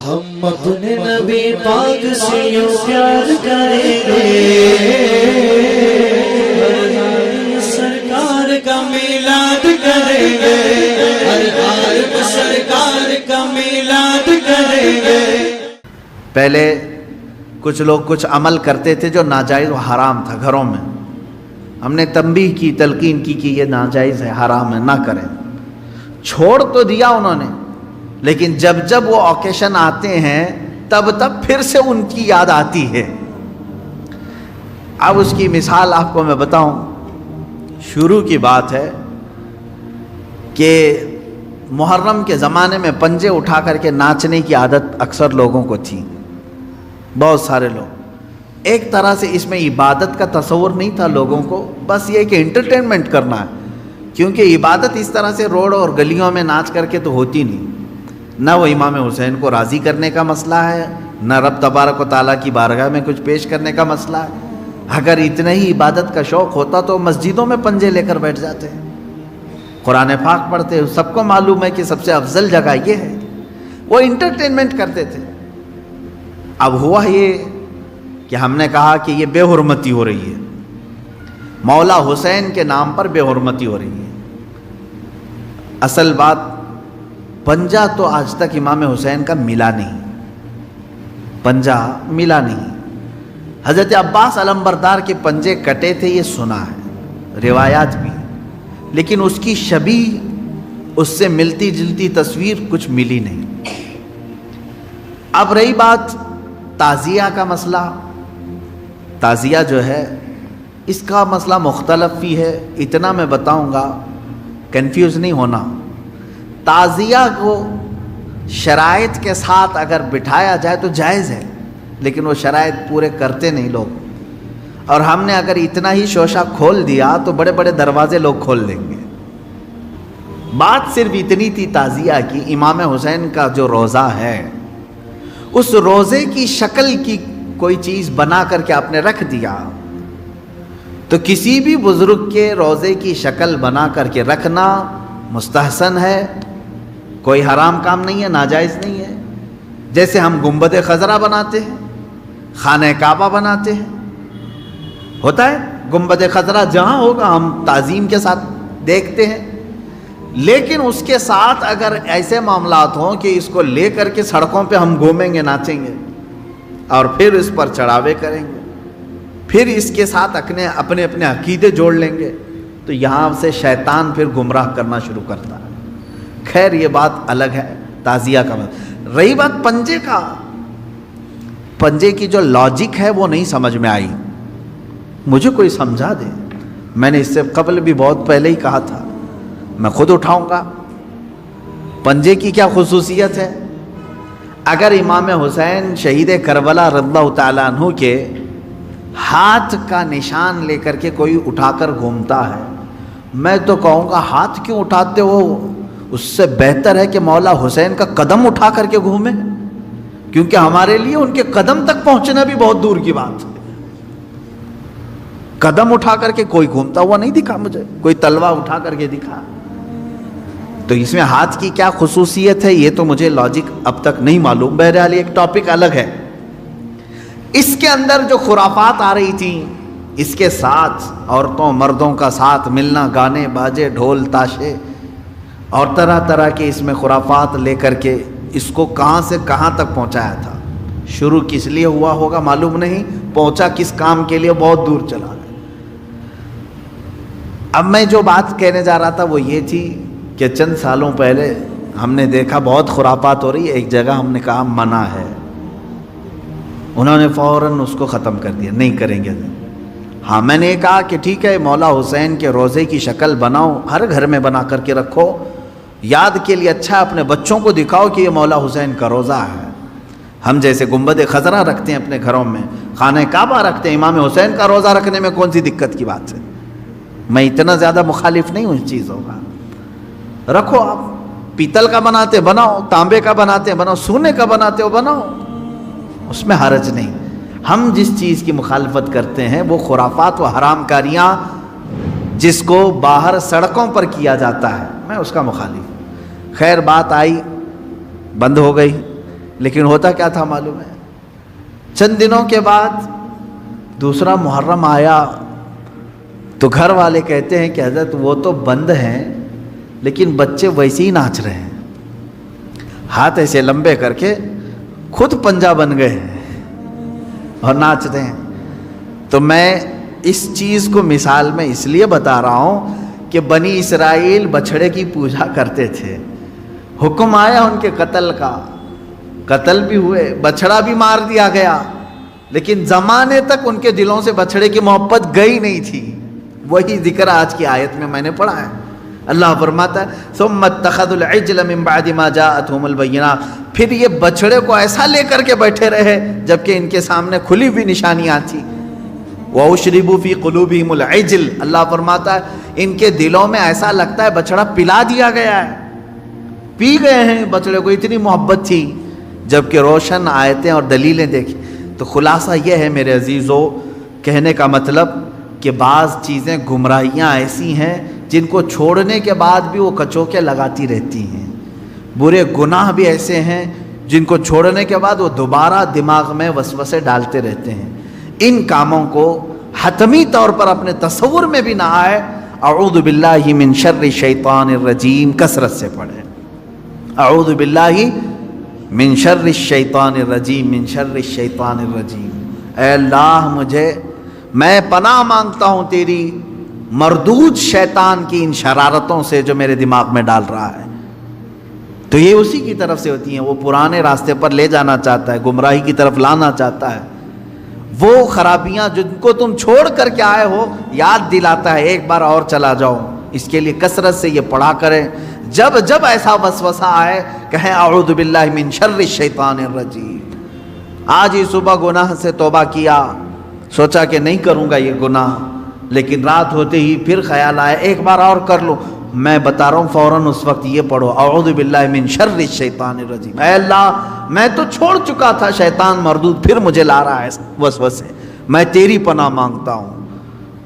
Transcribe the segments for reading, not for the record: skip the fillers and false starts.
ہم اپنے نبی پاک سے یوں پیار کریں گے، سرکار کا میلاد کریں گے، ہر عالم سرکار کا میلاد کریں گے۔ پہلے کچھ لوگ کچھ عمل کرتے تھے جو ناجائز و حرام تھا گھروں میں، ہم نے تنبیہ کی، تلقین کی کہ یہ ناجائز ہے، حرام ہے، نہ کریں۔ چھوڑ تو دیا انہوں نے، لیکن جب جب وہ اوکیشن آتے ہیں تب پھر سے ان کی یاد آتی ہے۔ اب اس کی مثال آپ کو میں بتاؤں، شروع کی بات ہے کہ محرم کے زمانے میں پنجے اٹھا کر کے ناچنے کی عادت اکثر لوگوں کو تھی، بہت سارے لوگ۔ ایک طرح سے اس میں عبادت کا تصور نہیں تھا لوگوں کو، بس یہ کہ انٹرٹینمنٹ کرنا ہے، کیونکہ عبادت اس طرح سے روڈ اور گلیوں میں ناچ کر کے تو ہوتی نہیں، نہ وہ امام حسین کو راضی کرنے کا مسئلہ ہے، نہ رب تبارک و تعالیٰ کی بارگاہ میں کچھ پیش کرنے کا مسئلہ ہے۔ اگر اتنا ہی عبادت کا شوق ہوتا تو مسجدوں میں پنجے لے کر بیٹھ جاتے ہیں، قرآن پاک پڑھتے، سب کو معلوم ہے کہ سب سے افضل جگہ یہ ہے۔ وہ انٹرٹینمنٹ کرتے تھے۔ اب ہوا یہ کہ ہم نے کہا کہ یہ بے حرمتی ہو رہی ہے، مولا حسین کے نام پر بے حرمتی ہو رہی ہے۔ اصل بات، پنجہ تو آج تک امام حسین کا ملا نہیں، پنجہ ملا نہیں۔ حضرت عباس علمبردار کے پنجے کٹے تھے، یہ سنا ہے، روایات بھی، لیکن اس کی شبیہ، اس سے ملتی جلتی تصویر کچھ ملی نہیں۔ اب رہی بات تعزیہ کا مسئلہ، تعزیہ جو ہے اس کا مسئلہ مختلف بھی ہے، اتنا میں بتاؤں گا، کنفیوز نہیں ہونا۔ تعزیہ کو شرائط کے ساتھ اگر بٹھایا جائے تو جائز ہے، لیکن وہ شرائط پورے کرتے نہیں لوگ، اور ہم نے اگر اتنا ہی شوشہ کھول دیا تو بڑے بڑے دروازے لوگ کھول دیں گے۔ بات صرف اتنی تھی تعزیہ کی، امام حسین کا جو روضہ ہے اس روضے کی شکل کی کوئی چیز بنا کر کے آپ نے رکھ دیا، تو کسی بھی بزرگ کے روضے کی شکل بنا کر کے رکھنا مستحسن ہے، کوئی حرام کام نہیں ہے، ناجائز نہیں ہے۔ جیسے ہم گنبد خضرا بناتے ہیں، خانہ کعبہ بناتے ہیں، ہوتا ہے گنبد خضرا جہاں ہوگا ہم تعظیم کے ساتھ دیکھتے ہیں، لیکن اس کے ساتھ اگر ایسے معاملات ہوں کہ اس کو لے کر کے سڑکوں پہ ہم گھومیں گے، ناچیں گے، اور پھر اس پر چڑھاوے کریں گے، پھر اس کے ساتھ اپنے اپنے عقیدے جوڑ لیں گے، تو یہاں سے شیطان پھر گمراہ کرنا شروع کرتا ہے۔ خیر یہ بات الگ ہے، تعزیہ کا مطلب۔ رہی بات پنجے کا، پنجے کی جو لاجک ہے وہ نہیں سمجھ میں آئی، مجھے کوئی سمجھا دے۔ میں نے اس سے قبل بھی بہت پہلے ہی کہا تھا، میں خود اٹھاؤں گا۔ پنجے کی کیا خصوصیت ہے؟ اگر امام حسین شہید کربلا رضی اللہ تعالیٰ عنہ کے ہاتھ کا نشان لے کر کے کوئی اٹھا کر گھومتا ہے، میں تو کہوں گا ہاتھ کیوں اٹھاتے ہو؟ اس سے بہتر ہے کہ مولا حسین کا قدم اٹھا کر کے گھومیں، کیونکہ ہمارے لیے ان کے قدم تک پہنچنا بھی بہت دور کی بات ہے۔ قدم اٹھا کر کے کوئی گھومتا ہوا نہیں دکھا مجھے، کوئی تلوار اٹھا کر کے دکھا۔ تو اس میں ہاتھ کی کیا خصوصیت ہے یہ تو مجھے لاجک اب تک نہیں معلوم، بہرحال ایک ٹاپک الگ ہے۔ اس کے اندر جو خرافات آ رہی تھیں، اس کے ساتھ عورتوں مردوں کا ساتھ ملنا، گانے باجے ڈھول تاشے اور طرح طرح کے اس میں خرافات لے کر کے اس کو کہاں سے کہاں تک پہنچایا تھا۔ شروع کس لیے ہوا ہوگا معلوم نہیں، پہنچا کس کام کے لیے بہت دور چلا گیا۔ اب میں جو بات کہنے جا رہا تھا وہ یہ تھی کہ چند سالوں پہلے ہم نے دیکھا بہت خرافات ہو رہی ہے، ایک جگہ ہم نے کہا منع ہے، انہوں نے فوراً اس کو ختم کر دیا، نہیں کریں گے۔ ہاں میں نے کہا کہ ٹھیک ہے، مولا حسین کے روضے کی شکل بناؤ، ہر گھر میں بنا کر کے رکھو، یاد کے لیے اچھا، اپنے بچوں کو دکھاؤ کہ یہ مولا حسین کا روضہ ہے۔ ہم جیسے گنبد خضرا رکھتے ہیں اپنے گھروں میں، خانہ کعبہ رکھتے ہیں، امام حسین کا روضہ رکھنے میں کون سی دقت کی بات ہے؟ میں اتنا زیادہ مخالف نہیں ہوں اس چیزوں کا۔ رکھو، آپ پیتل کا بناتے بناؤ، تانبے کا بناتے بناؤ، سونے کا بناتے ہو بناؤ، اس میں حرج نہیں۔ ہم جس چیز کی مخالفت کرتے ہیں وہ خرافات و حرام کاریاں جس کو باہر سڑکوں پر کیا جاتا ہے، میں اس کا مخالف۔ خیر بات آئی، بند ہو گئی، لیکن ہوتا کیا تھا معلوم ہے؟ چند دنوں کے بعد دوسرا محرم آیا تو گھر والے کہتے ہیں کہ حضرت وہ تو بند ہیں لیکن بچے ویسے ہی ناچ رہے ہیں، ہاتھ ایسے لمبے کر کے خود پنجا بن گئے ہیں اور ناچ رہے ہیں۔ تو میں اس چیز کو مثال میں اس لیے بتا رہا ہوں کہ بنی اسرائیل بچھڑے کی پوجا کرتے تھے، حکم آیا ان کے قتل کا، قتل بھی ہوئے، بچھڑا بھی مار دیا گیا، لیکن زمانے تک ان کے دلوں سے بچھڑے کی محبت گئی نہیں تھی۔ وہی ذکر آج کی آیت میں نے پڑھا ہے۔ اللہ فرماتا ہے ثم اتخذوا العجل من بعد ما جاءتهم البینات، پھر یہ بچھڑے کو ایسا لے کر کے بیٹھے رہے جبکہ ان کے سامنے کھلی ہوئی نشانیاں تھیں۔ وَأُشْرِبُوا فِي قُلُوبِهِمُ الْعِجْلَ، اللہ فرماتا ہے ان کے دلوں میں ایسا لگتا ہے بچڑا پلا دیا گیا ہے، پی گئے ہیں بچڑے کو، اتنی محبت تھی، جبکہ روشن آیتیں اور دلیلیں دیکھی۔ تو خلاصہ یہ ہے میرے عزیزو، کہنے کا مطلب کہ بعض چیزیں گمراہیاں ایسی ہیں جن کو چھوڑنے کے بعد بھی وہ کچوکے لگاتی رہتی ہیں، برے گناہ بھی ایسے ہیں جن کو چھوڑنے کے بعد وہ دوبارہ دماغ میں وسوسے ڈالتے رہتے ہیں۔ ان کاموں کو حتمی طور پر اپنے تصور میں بھی نہ آئے۔ اعوذ باللہ من شر الشیطان الرجیم کثرت سے پڑھیں، اعوذ باللہ من شر الشیطان الرجیم، من شر الشیطان الرجیم۔ اے اللہ میں پناہ مانگتا ہوں تیری مردود شیطان کی ان شرارتوں سے جو میرے دماغ میں ڈال رہا ہے۔ تو یہ اسی کی طرف سے ہوتی ہیں، وہ پرانے راستے پر لے جانا چاہتا ہے، گمراہی کی طرف لانا چاہتا ہے، وہ خرابیاں جن کو تم چھوڑ کر کے آئے ہو یاد دلاتا ہے ایک بار اور چلا جاؤ۔ اس کے لیے کثرت سے یہ پڑھا کریں، جب جب ایسا وسوسہ آئے کہیں اعوذ باللہ من شر الشیطان الرجیم۔ آج ہی صبح گناہ سے توبہ کیا، سوچا کہ نہیں کروں گا یہ گناہ، لیکن رات ہوتے ہی پھر خیال آیا ایک بار اور کر لو، میں بتا رہا ہوں فوراً اس وقت یہ پڑھو اعوذ باللہ من شر الشیطان الرجیم۔ اے اللہ میں تو چھوڑ چکا تھا شیطان مردود، پھر مجھے لا رہا ہے وسوسے، میں تیری پناہ مانگتا ہوں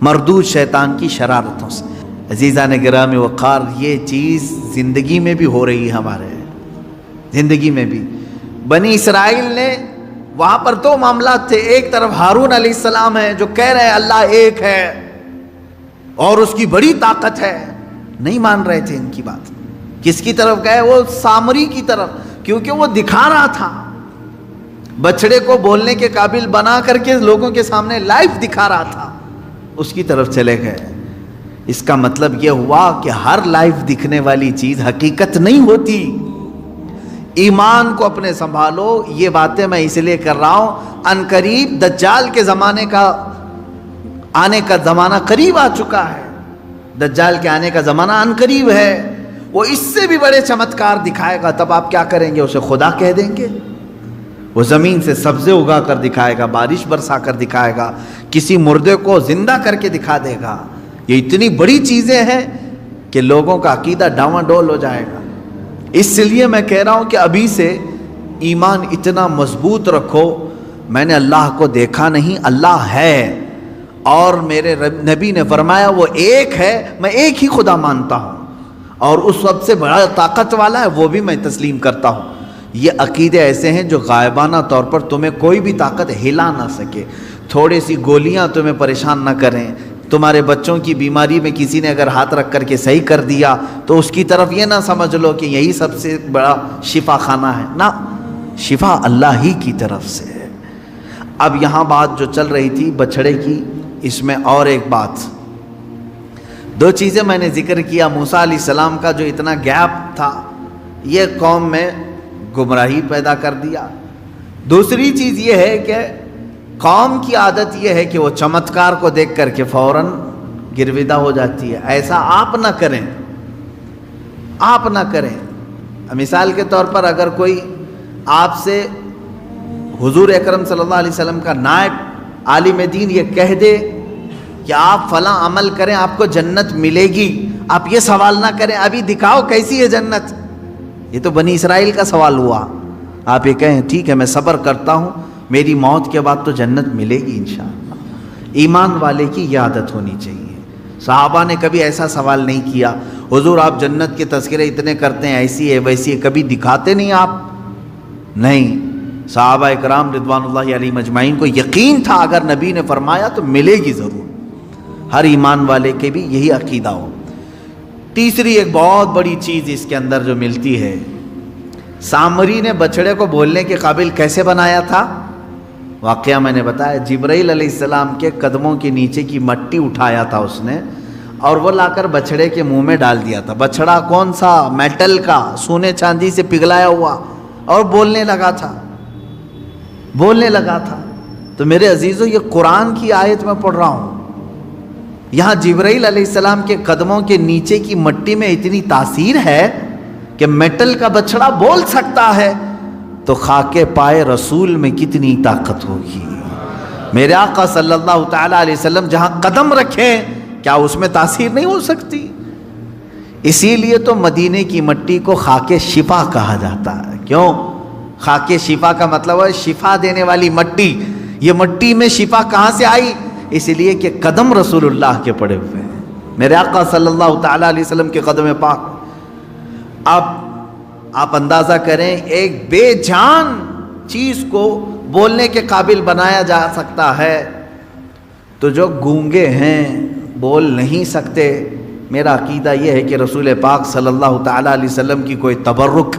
مردود شیطان کی شرارتوں سے۔ عزیزان گرامی وقار، یہ چیز زندگی میں بھی ہو رہی ہے، ہمارے زندگی میں بھی۔ بنی اسرائیل نے وہاں پر دو معاملات تھے، ایک طرف ہارون علیہ السلام ہے جو کہہ رہے ہیں اللہ ایک ہے اور اس کی بڑی طاقت ہے، نہیں مان رہے تھے ان کی بات۔ کس کی طرف گئے؟ وہ سامری کی طرف، کیونکہ وہ دکھا رہا تھا، بچڑے کو بولنے کے قابل بنا کر کے لوگوں کے سامنے لائف دکھا رہا تھا، اس کی طرف چلے گئے۔ اس کا مطلب یہ ہوا کہ ہر لائف دکھنے والی چیز حقیقت نہیں ہوتی۔ ایمان کو اپنے سنبھالو، یہ باتیں میں اس لیے کر رہا ہوں، ان قریب دجال کے زمانے کا آنے کا زمانہ قریب آ چکا ہے، دجال کے آنے کا زمانہ ان قریب ہے، وہ اس سے بھی بڑے چمتکار دکھائے گا، تب آپ کیا کریں گے؟ اسے خدا کہہ دیں گے؟ وہ زمین سے سبزے اگا کر دکھائے گا، بارش برسا کر دکھائے گا، کسی مردے کو زندہ کر کے دکھا دے گا۔ یہ اتنی بڑی چیزیں ہیں کہ لوگوں کا عقیدہ ڈاواڈول ہو جائے گا۔ اس لیے میں کہہ رہا ہوں کہ ابھی سے ایمان اتنا مضبوط رکھو، میں نے اللہ کو دیکھا نہیں، اللہ ہے، اور میرے نبی نے فرمایا وہ ایک ہے، میں ایک ہی خدا مانتا ہوں، اور اس سب سے بڑا طاقت والا ہے وہ بھی میں تسلیم کرتا ہوں۔ یہ عقیدے ایسے ہیں جو غائبانہ طور پر تمہیں کوئی بھی طاقت ہلا نہ سکے، تھوڑی سی گولیاں تمہیں پریشان نہ کریں، تمہارے بچوں کی بیماری میں کسی نے اگر ہاتھ رکھ کر کے صحیح کر دیا تو اس کی طرف یہ نہ سمجھ لو کہ یہی سب سے بڑا شفا خانہ ہے، نہ، شفا اللہ ہی کی طرف سے ہے۔ اب یہاں بات جو چل رہی تھی بچھڑے کی، اس میں اور ایک بات، دو چیزیں میں نے ذکر کیا۔ موسیٰ علیہ السلام کا جو اتنا گیپ تھا یہ قوم میں گمراہی پیدا کر دیا۔ دوسری چیز یہ ہے کہ قوم کی عادت یہ ہے کہ وہ چمتکار کو دیکھ کر کے فوراً گرویدہ ہو جاتی ہے۔ ایسا آپ نہ کریں، آپ نہ کریں۔ مثال کے طور پر اگر کوئی آپ سے حضور اکرم صلی اللہ علیہ وسلم کا نائب عالم دین یہ کہہ دے کہ آپ فلاں عمل کریں آپ کو جنت ملے گی، آپ یہ سوال نہ کریں ابھی دکھاؤ کیسی ہے جنت، یہ تو بنی اسرائیل کا سوال ہوا۔ آپ یہ کہیں ٹھیک ہے میں صبر کرتا ہوں، میری موت کے بعد تو جنت ملے گی انشاءاللہ۔ ایمان والے کی یہ عادت ہونی چاہیے۔ صحابہ نے کبھی ایسا سوال نہیں کیا حضور آپ جنت کے تذکرے اتنے کرتے ہیں، ایسی ہے ویسی ہے، کبھی دکھاتے نہیں آپ؟ نہیں، صحابہ اکرام رضوان اللہ علیہ مجمعین کو یقین تھا اگر نبی نے فرمایا تو ملے گی ضرور، ہر ایمان والے کے بھی یہی عقیدہ ہو۔ تیسری ایک بہت بڑی چیز اس کے اندر جو ملتی ہے، سامری نے بچڑے کو بولنے کے قابل کیسے بنایا تھا؟ واقعہ میں نے بتایا، جبرائیل علیہ السلام کے قدموں کے نیچے کی مٹی اٹھایا تھا اس نے، اور وہ لا کر بچڑے کے منہ میں ڈال دیا تھا۔ بچڑا کون سا؟ میٹل کا، سونے چاندی سے پگھلایا ہوا، اور بولنے لگا تھا۔ تو میرے عزیزو، یہ قرآن کی آیت میں پڑھ رہا ہوں، یہاں جبرائیل علیہ السلام کے قدموں کے نیچے کی مٹی میں اتنی تاثیر ہے کہ میٹل کا بچڑا بول سکتا ہے، تو خاک پائے رسول میں کتنی طاقت ہوگی۔ میرے آقا صلی اللہ تعالیٰ علیہ وسلم جہاں قدم رکھیں، کیا اس میں تاثیر نہیں ہو سکتی؟ اسی لیے تو مدینے کی مٹی کو خاک شفا کہا جاتا ہے۔ کیوں؟ خاک شفا کا مطلب ہے شفا دینے والی مٹی۔ یہ مٹی میں شفا کہاں سے آئی؟ اس لیے کہ قدم رسول اللہ کے پڑے ہوئے ہیں، میرے آقا صلی اللہ تعالیٰ علیہ وسلم کے قدم پاک۔ اب آپ اندازہ کریں، ایک بے جان چیز کو بولنے کے قابل بنایا جا سکتا ہے، تو جو گونگے ہیں، بول نہیں سکتے، میرا عقیدہ یہ ہے کہ رسول پاک صلی اللہ تعالیٰ علیہ وسلم کی کوئی تبرک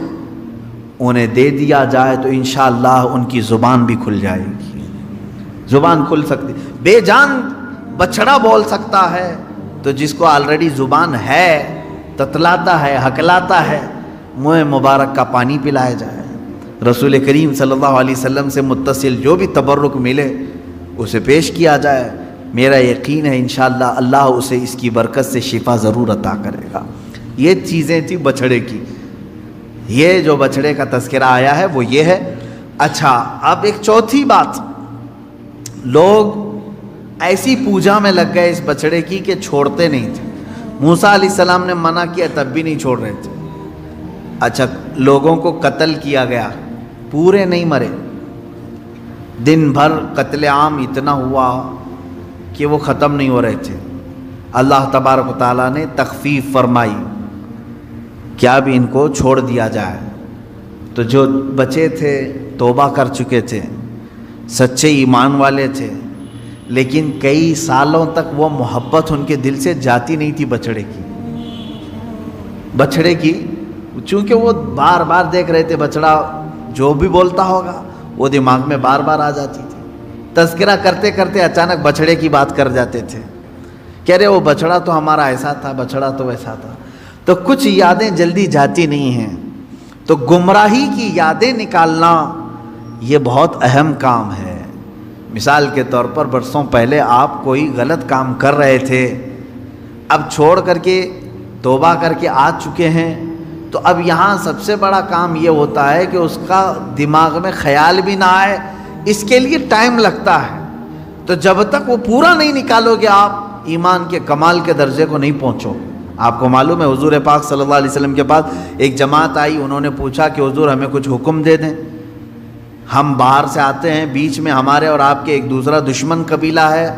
انہیں دے دیا جائے تو انشاءاللہ ان کی زبان بھی کھل جائے گی، زبان کھل سکتی۔ بے جان بچڑا بول سکتا ہے، تو جس کو آلریڈی زبان ہے، تتلاتا ہے، ہکلاتا ہے، منہ مبارک کا پانی پلایا جائے۔ رسول کریم صلی اللہ علیہ وسلم سے متصل جو بھی تبرک ملے اسے پیش کیا جائے، میرا یقین ہے انشاءاللہ اللہ اسے اس کی برکت سے شفا ضرور عطا کرے گا۔ یہ چیزیں تھی بچڑے کی، یہ جو بچڑے کا تذکرہ آیا ہے وہ یہ ہے۔ اچھا، اب ایک چوتھی بات، لوگ ایسی پوجا میں لگ گئے اس بچڑے کی کہ چھوڑتے نہیں تھے۔ موسیٰ علیہ السلام نے منع کیا تب بھی نہیں چھوڑ رہے تھے۔ اچھا، لوگوں کو قتل کیا گیا، پورے نہیں مرے، دن بھر قتل عام اتنا ہوا کہ وہ ختم نہیں ہو رہے تھے۔ اللہ تبارک و تعالیٰ نے تخفیف فرمائی، کیا بھی ان کو چھوڑ دیا جائے۔ تو جو بچے تھے توبہ کر چکے تھے، سچے ایمان والے تھے، لیکن کئی سالوں تک وہ محبت ان کے دل سے جاتی نہیں تھی بچڑے کی، چونکہ وہ بار بار دیکھ رہے تھے بچڑا جو بھی بولتا ہوگا وہ دماغ میں بار بار آ جاتی تھی۔ تذکرہ کرتے کرتے اچانک بچڑے کی بات کر جاتے تھے، کہہ رہے وہ بچڑا تو ہمارا ایسا تھا، بچڑا تو ویسا تھا۔ تو کچھ یادیں جلدی جاتی نہیں ہیں، تو گمراہی کی یادیں نکالنا یہ بہت اہم کام ہے۔ مثال کے طور پر برسوں پہلے آپ کوئی غلط کام کر رہے تھے، اب چھوڑ کر کے توبہ کر کے آ چکے ہیں، تو اب یہاں سب سے بڑا کام یہ ہوتا ہے کہ اس کا دماغ میں خیال بھی نہ آئے، اس کے لیے ٹائم لگتا ہے۔ تو جب تک وہ پورا نہیں نکالو گے آپ ایمان کے کمال کے درجے کو نہیں پہنچو۔ آپ کو معلوم ہے حضور پاک صلی اللہ علیہ وسلم کے پاس ایک جماعت آئی، انہوں نے پوچھا کہ حضور ہمیں کچھ حکم دے دیں، ہم باہر سے آتے ہیں، بیچ میں ہمارے اور آپ کے ایک دوسرا دشمن قبیلہ ہے،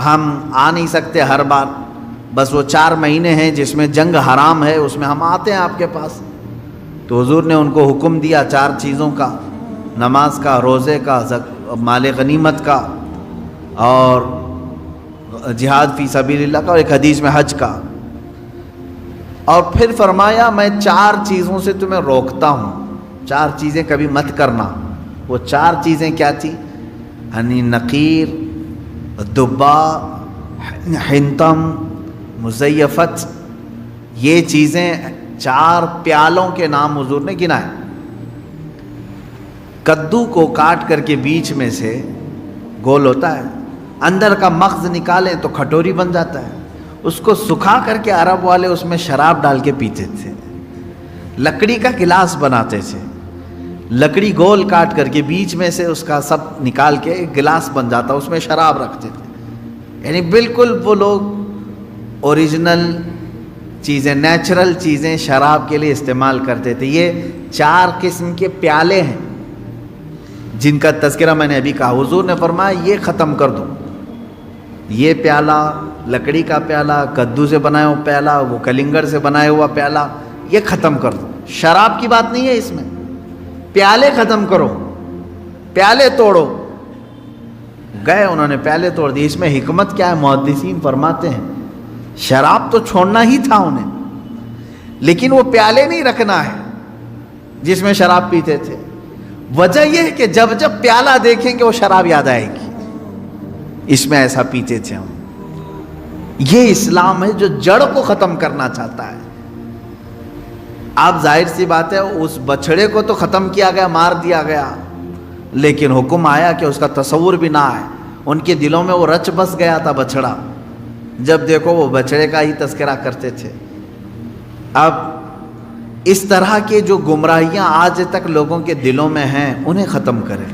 ہم آ نہیں سکتے ہر بار، بس وہ 4 مہینے ہیں جس میں جنگ حرام ہے، اس میں ہم آتے ہیں آپ کے پاس۔ تو حضور نے ان کو حکم دیا 4 چیزوں کا، نماز کا، روزے کا، مال غنیمت کا، اور جہاد فی سبیل اللہ کا، اور ایک حدیث میں حج کا۔ اور پھر فرمایا میں 4 چیزوں سے تمہیں روکتا ہوں، 4 چیزیں کبھی مت کرنا۔ وہ 4 چیزیں کیا تھی؟ یعنی نقیر، دبا، حنتم، مزیفت، یہ چیزیں 4 پیالوں کے نام حضور نے گنائے۔ کدو کو کاٹ کر کے بیچ میں سے گول ہوتا ہے، اندر کا مغز نکالیں تو کھٹوری بن جاتا ہے، اس کو سکھا کر کے عرب والے اس میں شراب ڈال کے پیتے تھے۔ لکڑی کا گلاس بناتے تھے، لکڑی گول کاٹ کر کے بیچ میں سے اس کا سب نکال کے ایک گلاس بن جاتا، اس میں شراب رکھتے تھے۔ یعنی بالکل وہ لوگ اوریجنل چیزیں، نیچرل چیزیں شراب کے لیے استعمال کرتے تھے۔ یہ 4 قسم کے پیالے ہیں جن کا تذکرہ میں نے ابھی کہا۔ حضور نے فرمایا یہ ختم کر دو، یہ پیالہ، لکڑی کا پیالہ، کدو سے بنایا ہوا پیالہ، وہ کلنگڑ سے بنایا ہوا پیالہ، یہ ختم کر دو۔ شراب کی بات نہیں ہے اس میں، پیالے ختم کرو، پیالے توڑو. گئے انہوں نے پیالے توڑ دیے. اس میں حکمت کیا ہے؟ محدثین فرماتے ہیں شراب تو چھوڑنا ہی تھا انہیں، لیکن وہ پیالے نہیں رکھنا ہے جس میں شراب پیتے تھے. وجہ یہ ہے کہ جب جب پیالہ دیکھیں گے وہ شراب یاد آئے گی، اس میں ایسا پیتے تھے ہم. یہ اسلام ہے جو جڑ کو ختم کرنا چاہتا ہے. آپ ظاہر سی بات ہے اس بچڑے کو تو ختم کیا گیا، مار دیا گیا، لیکن حکم آیا کہ اس کا تصور بھی نہ آئے. ان کے دلوں میں وہ رچ بس گیا تھا بچڑا، جب دیکھو وہ بچڑے کا ہی تذکرہ کرتے تھے. اب اس طرح کے جو گمراہیاں آج تک لوگوں کے دلوں میں ہیں انہیں ختم کریں.